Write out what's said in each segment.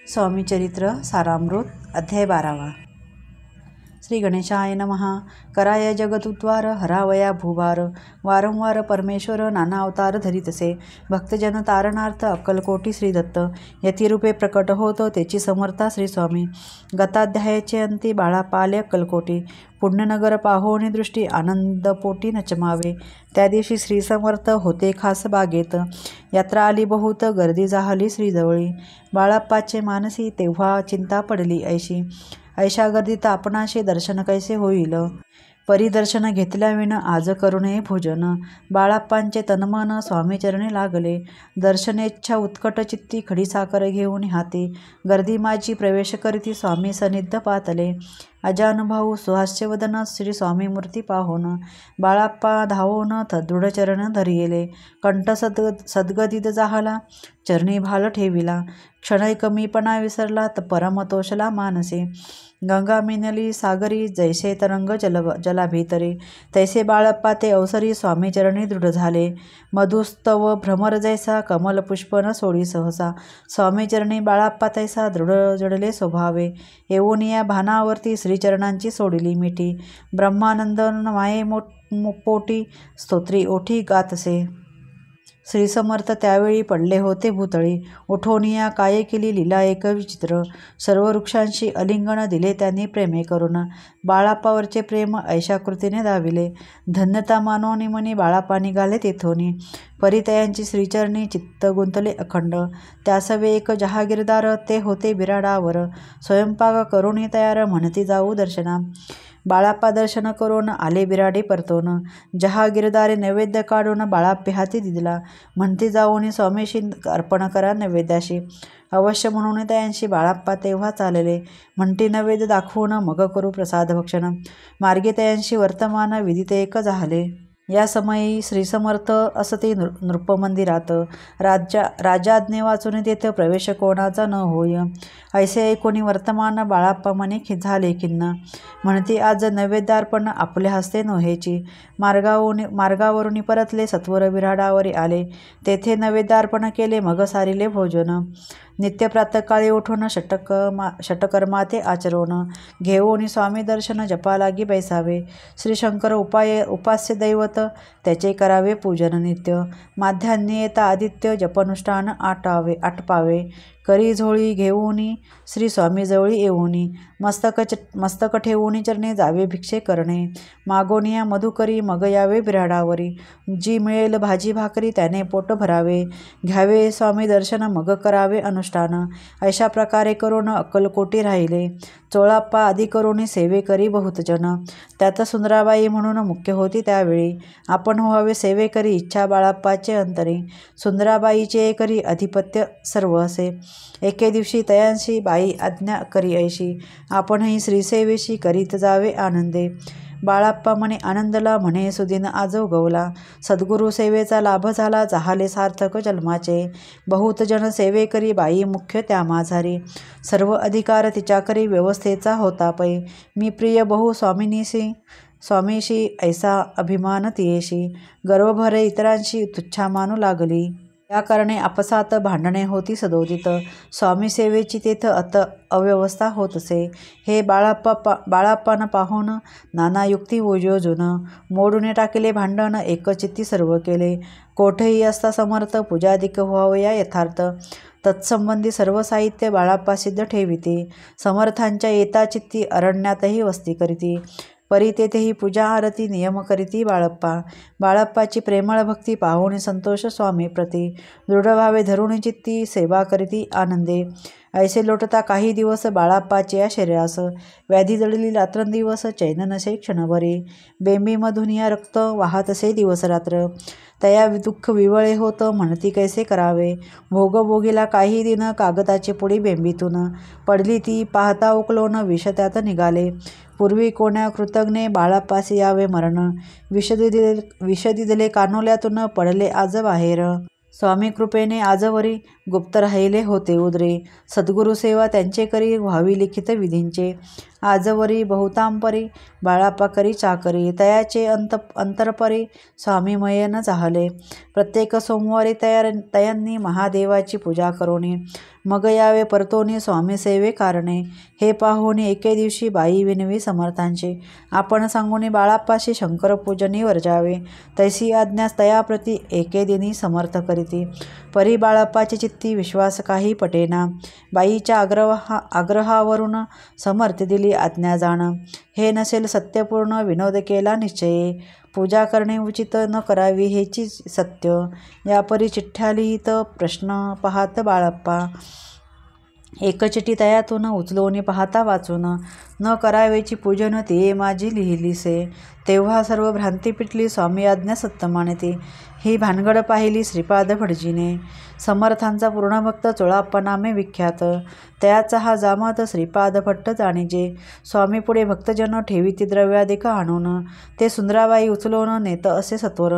स्वामी चरित्र सारामृत अध्याय 12। श्री गणेशाय नमः। कराय जगतुद्वार, हरावया भूभार, वारंवार परमेश्वर नाना अवतार धरितसे, भक्तजन तारणार्थ अक्कलकोटी श्री दत्त, यतिरूपे प्रकट होत तेची समर्था श्री स्वामी। गताध्यायाचे अंती बाळाप्पा आले अक्कलकोटी, पुण्यनगर पाहोनी दृष्टी आनंदपोटी नचमावे। त्या दिवशी श्री समर्थ होते खास बागेत, यात्रा आली बहुत गर्दी जाहली श्रीजवळी। बाळाप्पाचे मानसी तेव्हा चिंता पडली ऐशी, ऐशा गर्दीत आपणाशी दर्शन कैसे होईल। परिदर्शन घेतल्याविन आज करू नये भोजन, बाळाप्पांचे तनमन स्वामीचरणी लागले। दर्शनेच्छा उत्कट चित्ती, खडीसाखर घेऊन हाती, गर्दी माझी प्रवेश करीती स्वामी सन्निध पातले। अजानुभाऊ सुहास्यवदन श्री स्वामी मूर्ती पाहोन, बाळाप्पा धावोन दृढचरण धरिले। कंठ सद्गदित जाहला, चरणी भाल ठेविला, क्षणै कमीपणा विसरला परमतोषला मानसे। गंगा मिनली सागरी, जैसे तरंग जलाभितरे, तैसे बाळाप्पा ते अवसरी स्वामीचरणी दृढ झाले। मधुस्तव भ्रमर जैसा, कमल पुष्प न सोडी सहसा, स्वामीचरणी बाळाप्पा तैसा दृढ जडले स्वभावे। येऊन या भानावरती श्रीचरणांची सोडली मिठी, ब्रह्मानंद माये पोटी स्तोत्री ओठी गातसे। श्री समर्थ त्यावेळी पडले होते भूतळी, उठोनिया काय केली लीला एक विचित्र। सर्व वृक्षांशी अलिंगन दिले त्यांनी प्रेमे करून, बाळाप्पावरचे प्रेम ऐशा कृतीने दाविले। धन्यता मानोनी मनी बाळाप्पा निघाले तेथोनी, परितयांची श्रीचरणी चित्त गुंतले अखंड। त्यासवे एक जहागीरदार, ते होते बिराडावर, स्वयंपाक करून तयार म्हणती जाऊ दर्शना। बाळाप्पा दर्शन करून आले बिराडी परतोन, जहागीरदारे नैवेद्य काढून बाळाप्पे हाती दिला, म्हणती जाऊन स्वामीशी अर्पण करा नैवेद्याशी। अवश्य म्हणून त्यांशी बाळाप्पा तेव्हा चालले, म्हणती नैवेद्य दाखवून मग करू प्रसाद भक्षण। मार्गी त्यांशी वर्तमान विदित एक झाले। या समयी श्री समर्थ असते नृपमंदिरात, राजाज्ञे वाचून तेथे प्रवेश कोणाचा न होय। ऐसे ऐकून वर्तमान बाळाप्पा मने झाले खिन्न, म्हणती आज नैवेद्यार्पण आपल्या हस्ते नव्हेची। मार्गावरून परतले सत्वर बिराडावरी आले, तेथे नैवेद्यार्पण केले मग सारिले भोजन। नित्य प्रातःकाळी उठून षटकर्मा ते आचरून, घेऊन स्वामी दर्शन जपा लागी बैसावे। श्री शंकर उपास्य दैवत, त्याचे करावे पूजन नित्य। माध्यान्नी येता आदित्य, जपनुष्ठान आटपावे। करी झोळी घेऊनी श्री स्वामी जवळी येऊनी, मस्तक ठेवून चरणी जावे भिक्षे करणे। मागोनिया मधुकरी मग यावे बिराडावरी, जी मिळेल भाजी भाकरी त्याने पोट भरावे। घ्यावे स्वामी दर्शन मग करावे अनुष्ठान, अशा प्रकारे करून अक्कलकोटी राहिले। चोळाप्पा आदी करून सेवे करी बहुत जन, त्यात सुंदराबाई म्हणून मुख्य होती त्यावेळी। आपण व्हावे सेवेकरी इच्छा बाळाप्पाचे अंतरी, सुंदराबाईचे करी अधिपत्य सर्व असे। एके दिवशी तयांशी बाई आज्ञा करी ऐशी, आपणही श्रीसेवेशी करीत जावे आनंदे। बाळाप्पा म्हणे आनंदला, म्हणे सुदिन आज उगवला, सद्गुरु सेवेचा लाभ झाला जाहले सार्थक जन्माचे। बहुत जन सेवे करी बाई मुख्य त्या माझारी, सर्व अधिकार तिच्या करी व्यवस्थेचा होता पै। मी प्रिय बहु स्वामीशी ऐसा अभिमान तियेशी, गर्व भरे इतरांशी तुच्छा मानू लागली। या कारणे आपसात भांडणे होती सदोदित, स्वामी सेवेची तेथ अव्यवस्था होतसे। हे बाळाप्पान पाहून नाना युक्ती योजून, मोडून टाकले भांडण एकचित्ती सर्व केले। कोठेही असता समर्थ पूजादिक व्हावया यथार्थ, तत्संबंधी सर्व साहित्य बाळाप्पा सिद्ध ठेविते। समर्थांच्या येता चित्ती अरण्यातही वस्ती करीती, परी तेथेही पूजा आरती नियम करीती बाळाप्पा। बाळाप्पाची प्रेमळ भक्ती पाहून संतोष स्वामी प्रती, दृढ भावे धरून चित्ती सेवा करीती आनंदे। ऐसे लोटता काही दिवस बाळाप्पाचे या शरीरास, व्याधी जडली रात्रंदिवस चैन नसे क्षणभरी। बेंबीमधून या रक्त वाहतसे दिवस रात्र, तया दुःख विवळे होत म्हणती कैसे करावे। भोगभोगीला काही दिन कागदाची पुडी बेंबीतून, पडली ती पाहता उकलून विष त्यात निघाले। पूर्वी कोण्या कृतज्ञे बाळाप्पासी यावे मरण, विष दिले कानोल्यातून पडले आज बाहेर। स्वामी कृपेने आजवरी गुप्त राहिले होते उदरे, सद्गुरु सेवा त्यांचे करी व्हावी लिखित विधींचे। आजवरी बहुतांपरी बाळाप्पा करी चाकरी, तयाचे अंतरपरी स्वामीमय न जाहले. प्रत्येक सोमवारी तयांनी महादेवाची पूजा करोनी, मग यावे परतोनी स्वामी सेवे कारणे. हे पाहुनी एके दिवशी बाई विनवी समर्थांची, आपण सांगुनी बाळाप्पाशी शंकर पूजनी वर्जावे. तैसी आज्ञा तयाप्रती एके दिनी समर्थ करीती. परी बाळाप्पाची चित्ती विश्वास काही पटेना. बाईच्या आग्रहावरून समर्थ दिली आज्ञा जाण. हे नसेल सत्यपूर्ण विनोद केला निश्चये. पूजा करणे उचित न करावी हेची सत्य. यापरी चिठ्ठ्या लिहित प्रश्न पाहत बाळाप्पा. एक चिठी तयातून उचलून पाहता वाचून, न करावेची पूजन ते माझी लिहिलीसे. तेव्हा सर्व भ्रांती पिटली स्वामी आज्ञा सत्य मानिती. ही भानगड पाहिली श्रीपाद भटजीने. समर्थांचा पूर्ण भक्त चोळाप्पा नामे विख्यात. त्याचा हा जामात श्रीपाद भट्ट जाणीजे. स्वामी पुढे भक्तजन ठेवीती द्रव्याधिक आणून, ते सुंदराबाई उचलून नेत असे सत्वर.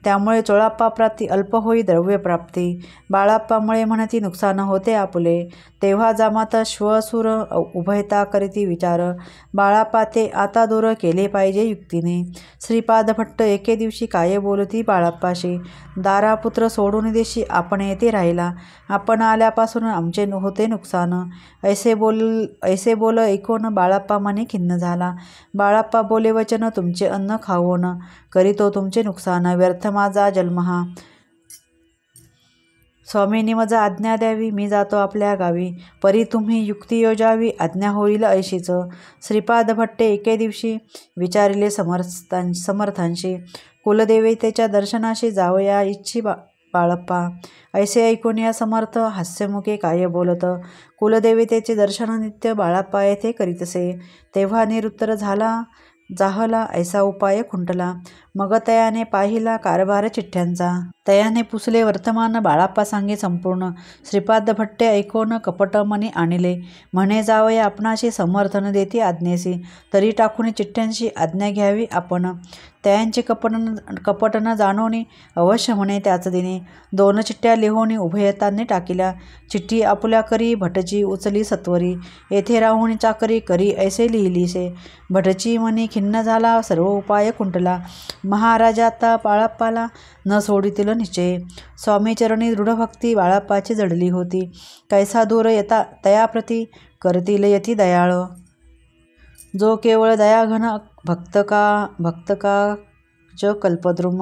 त्यामुळे चोळाप्पा प्राप्ती अल्प होई द्रव्यप्राप्ती. बाळाप्पामुळे म्हणती नुकसान होते आपुले. तेव्हा जामात श्वशूर उभयता करीती विचार. बाळाप्पा ते आता दूर केले पाहिजे युक्तीने. श्रीपाद भट्ट एके दिवशी काय बोलती बाळाप्पाशी. दारापुत्र सोडून देशी आपण येथे राहिला. आपण आल्यापासून आमचे होते नुकसान. ऐसे बोल ऐकून बाळाप्पा मनी खिन्न झाला. बाळाप्पा बोले वचन तुमचे अन्न खाऊन, करीतो तुमचे नुकसान. व्यर्थ माझा जन्म हा. स्वामींनी मज आज्ञा द्यावी, मी जातो आपल्या गावी. परी तुम्ही युक्ती योजावी, आज्ञा होईल ऐशीच. श्रीपाद भट्टे एके दिवशी विचारिले समर्थांशी, कुलदेवतेच्या दर्शनाशी जावया इच्छी बाळप्पा. ऐसे ऐकून या समर्थ हास्यमुखे काय बोलत. कुलदेवतेचे दर्शन नित्य बाळाप्पा येथे करीतसे. तेव्हा निरुत्तर जाहला ऐसा उपाय खुंटला. मग तयाने पाहिला कारभार चिठ्ठ्यांचा. तयाने पुसले वर्तमान बाळाप्पा सांगे संपूर्ण. श्रीपाद भट्टे ऐकून कपट मनी आणले. म्हणे जावया आपणाशी समर्थन देती आज्ञेसी. तरी टाकून चिठ्ठ्यांशी आज्ञा घ्यावी आपण. त्यांचे कपट न जाणोनी अवश्य म्हणे त्याच दिनी. 2 चिठ्ठ्या लिहून उभयतांनी टाकिल्या. चिठ्ठी आपुल्या करी भटजी उचली सत्वरी. येथे राहून चाकरी करी ऐसे लिहिलीसे. भटजी मनी खिन्न झाला, सर्व उपाय खुंटला. महाराजा आता बाळाप्पाला न सोडितील निश्चय. स्वामीचरणी दृढभक्ती बाळाप्पाची जडली होती. कैसा दूर येता तयाप्रती करतील यती दयाळ. जो केवळ दयाघन भक्त का च कल्पद्रुम.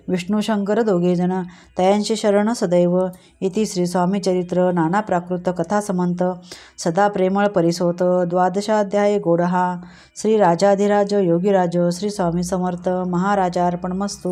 विष्णू शंकर दोघेजण तयांचे शरण सदैव. इति श्री स्वामी चरित्र नाना प्राकृत कथा समंत. सदा प्रेमळ परिसोत. 12 गोडहा. श्री राजाधिराज योगीराज श्री स्वामी समर्थ महाराजार्पणमस्तु.